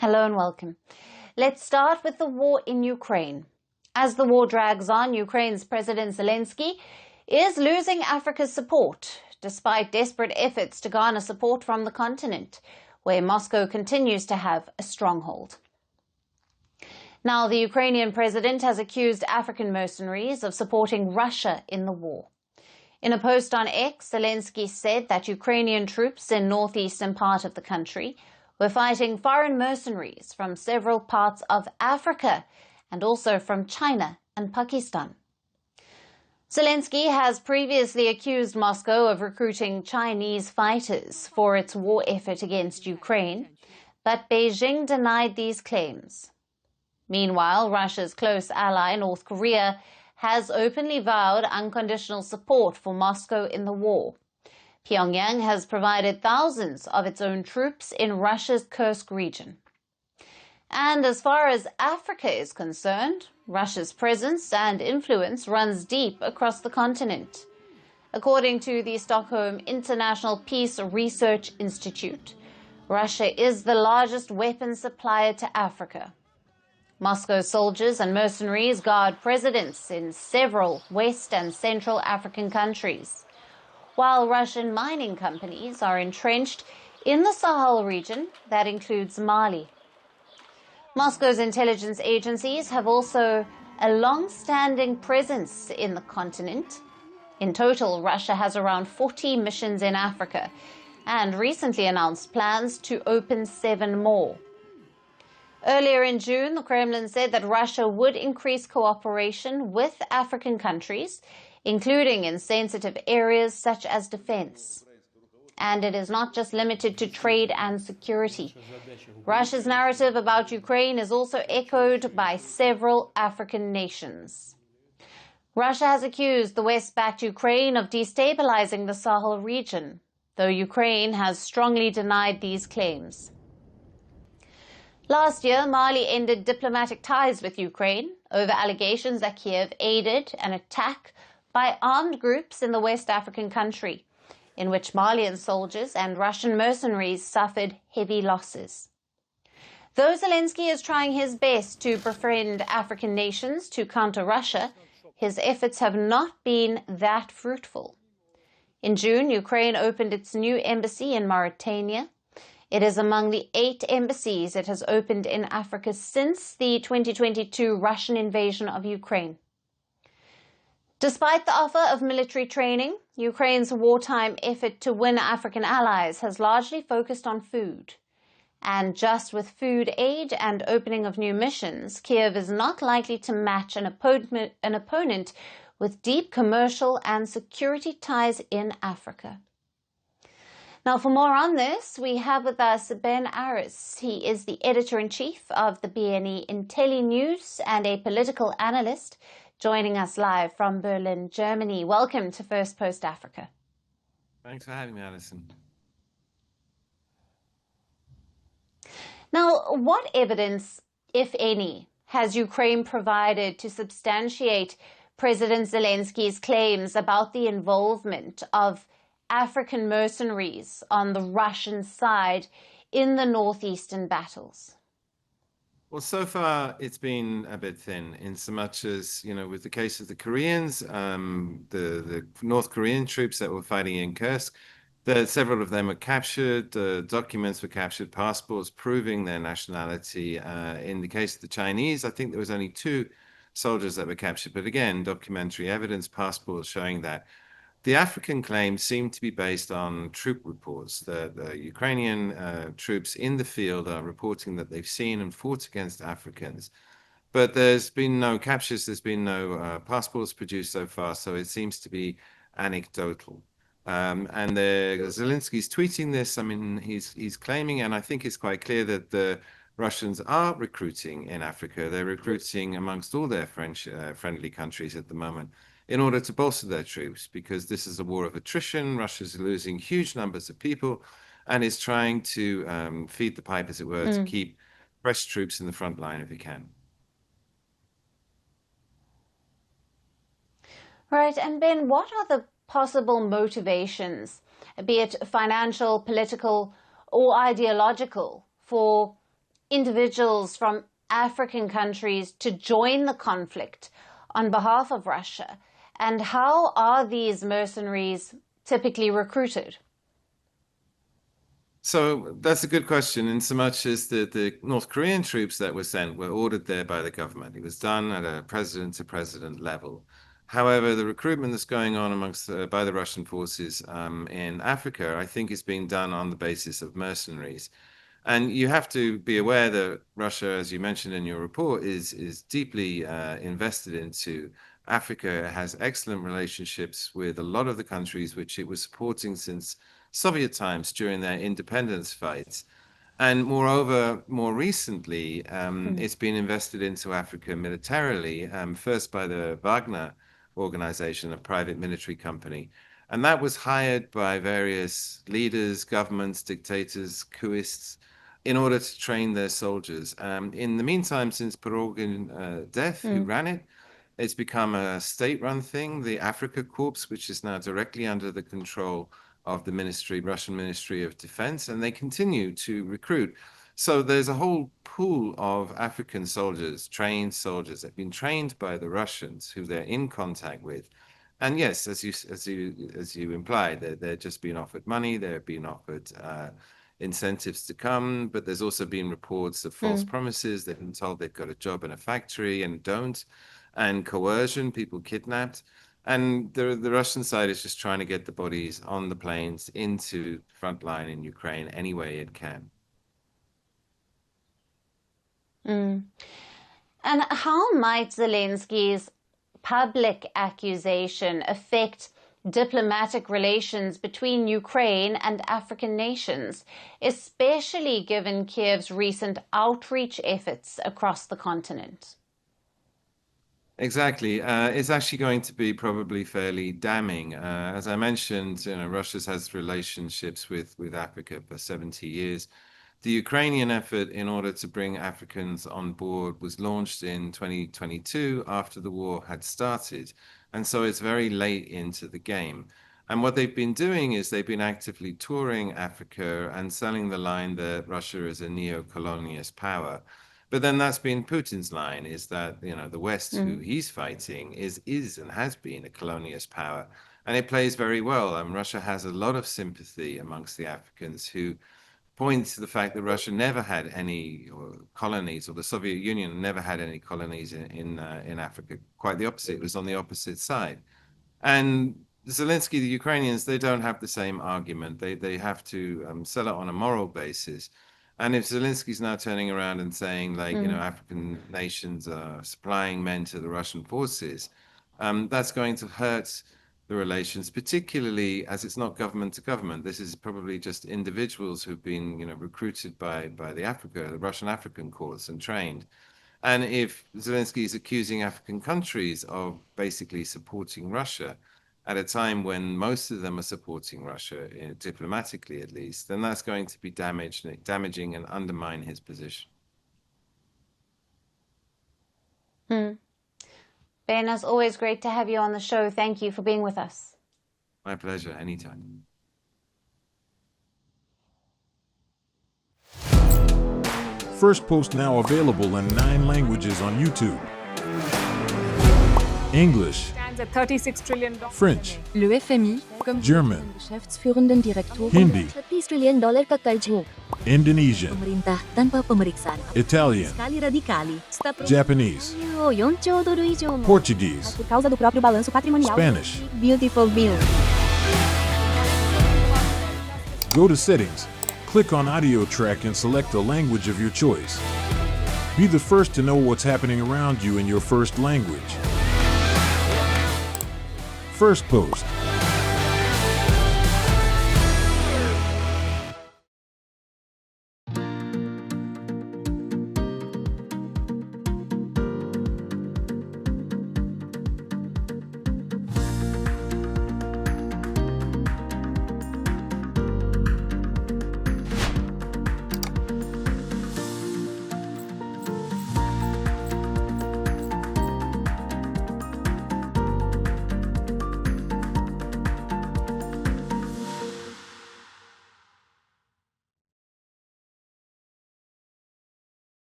Hello and welcome. Let's start with the war in Ukraine. As the war drags on, Ukraine's President Zelensky is losing Africa's support, despite desperate efforts to garner support from the continent, where Moscow continues to have a stronghold. Now, the Ukrainian president has accused African mercenaries of supporting Russia in the war. In a post on X, Zelensky said that Ukrainian troops in northeastern part of the country were fighting foreign mercenaries from several parts of Africa and also from China and Pakistan. Zelensky has previously accused Moscow of recruiting Chinese fighters for its war effort against Ukraine, but Beijing denied these claims. Meanwhile, Russia's close ally, North Korea, has openly vowed unconditional support for Moscow in the war. Pyongyang has provided thousands of its own troops in Russia's Kursk region. And as far as Africa is concerned, Russia's presence and influence runs deep across the continent. According to the Stockholm International Peace Research Institute, Russia is the largest weapons supplier to Africa. Moscow soldiers and mercenaries guard presidents in several West and Central African countries, while Russian mining companies are entrenched in the Sahel region that includes Mali. Moscow's intelligence agencies have also a long-standing presence in the continent. In total, Russia has around 40 missions in Africa and recently announced plans to open 7 more. Earlier in June, the Kremlin said that Russia would increase cooperation with African countries, including in sensitive areas such as defense. And it is not just limited to trade and security. Russia's narrative about Ukraine is also echoed by several African nations. Russia has accused the West-backed Ukraine of destabilizing the Sahel region, though Ukraine has strongly denied these claims. Last year, Mali ended diplomatic ties with Ukraine over allegations that Kyiv aided an attack by armed groups in the West African country, in which Malian soldiers and Russian mercenaries suffered heavy losses. Though Zelensky is trying his best to befriend African nations to counter Russia, his efforts have not been that fruitful. In June, Ukraine opened its new embassy in Mauritania. It is among the 8 embassies it has opened in Africa since the 2022 Russian invasion of Ukraine. Despite the offer of military training, Ukraine's wartime effort to win African allies has largely focused on food. And just with food aid and opening of new missions, Kyiv is not likely to match an opponent with deep commercial and security ties in Africa. Now, for more on this, we have with us Ben Aris. He is the editor-in-chief of the BNE Intelli News and a political analyst, joining us live from Berlin, Germany. Welcome to Firstpost Africa. Thanks for having me, Alyson. Now, what evidence, if any, has Ukraine provided to substantiate President Zelensky's claims about the involvement of African mercenaries on the Russian side in the northeastern battles? Well, so far it's been a bit thin, in so much as, with the case of the Koreans, the North Korean troops that were fighting in Kursk, several of them were captured, documents were captured, passports proving their nationality. In the case of the Chinese, I think there was only 2 soldiers that were captured, but again, documentary evidence, passports showing that. The African claims seem to be based on troop reports. The Ukrainian troops in the field are reporting that they've seen and fought against Africans. But there's been no captures, there's been no passports produced so far, so it seems to be anecdotal. And Zelensky's tweeting this. I mean, he's claiming, and I think it's quite clear that the Russians are recruiting in Africa. They're recruiting amongst all their friendly countries at the moment, in order to bolster their troops, because this is a war of attrition. Russia's losing huge numbers of people and is trying to feed the pipe, as it were, to keep fresh troops in the front line if it can. Right, and Ben, what are the possible motivations, be it financial, political, or ideological, for individuals from African countries to join the conflict on behalf of Russia? And how are these mercenaries typically recruited? So that's a good question, in so much as the North Korean troops that were sent were ordered there by the government. It was done at a president-to-president level. However, the recruitment that's going on by the Russian forces in Africa, I think, is being done on the basis of mercenaries. And you have to be aware that Russia, as you mentioned in your report, is deeply invested into Africa. It has excellent relationships with a lot of the countries which it was supporting since Soviet times during their independence fights. And moreover, more recently, it's been invested into Africa militarily, first by the Wagner organization, a private military company. And that was hired by various leaders, governments, dictators, coupists, in order to train their soldiers. In the meantime, since Prigozhin's death, who ran it, it's become a state-run thing, the Africa Corps, which is now directly under the control of the Russian Ministry of Defense, and they continue to recruit. So there's a whole pool of African soldiers, trained soldiers that have been trained by the Russians, who they're in contact with. And yes, as you implied, they're just being offered money, they're being offered incentives to come, but there's also been reports of false promises. They've been told they've got a job in a factory and don't, and coercion, people kidnapped. And the Russian side is just trying to get the bodies on the planes into the front line in Ukraine any way it can. And how might Zelensky's public accusation affect diplomatic relations between Ukraine and African nations, especially given Kyiv's recent outreach efforts across the continent? Exactly. It's actually going to be probably fairly damning. As I mentioned, Russia has relationships with Africa for 70 years. The Ukrainian effort in order to bring Africans on board was launched in 2022 after the war had started. And so it's very late into the game. And what they've been doing is they've been actively touring Africa and selling the line that Russia is a neo-colonialist power. But then that's been Putin's line, is that, the West, who he's fighting, is and has been a colonialist power. And it plays very well. Russia has a lot of sympathy amongst the Africans who point to the fact that Russia never had any colonies, or the Soviet Union never had any colonies in Africa. Quite the opposite. It was on the opposite side. And Zelensky, the Ukrainians, they don't have the same argument. They have to sell it on a moral basis. And if Zelensky's now turning around and saying, African nations are supplying men to the Russian forces, that's going to hurt the relations, particularly as it's not government to government. This is probably just individuals who've been, recruited by the Russian African Corps, and trained. And if Zelensky is accusing African countries of basically supporting Russia at a time when most of them are supporting Russia, diplomatically at least, then that's going to be damaging and undermine his position. Ben, as always, great to have you on the show. Thank you for being with us. My pleasure, anytime. Firstpost now available in 9 languages on YouTube. English, Stands at $36 trillion. French, Le FMI, comme German, Geschäftsführenden Direktor, Hindi, $30 trillion kakaljo. Indonesian, Pemerintah tanpa pemeriksaan. Italian, Kali radikali. Japanese, $4 trilhão mo. Portuguese, Por causa do próprio balanço patrimonial. Spanish. Beautiful bill. Go to Settings, click on Audio Track and select the language of your choice. Be the first to know what's happening around you in your first language. Firstpost.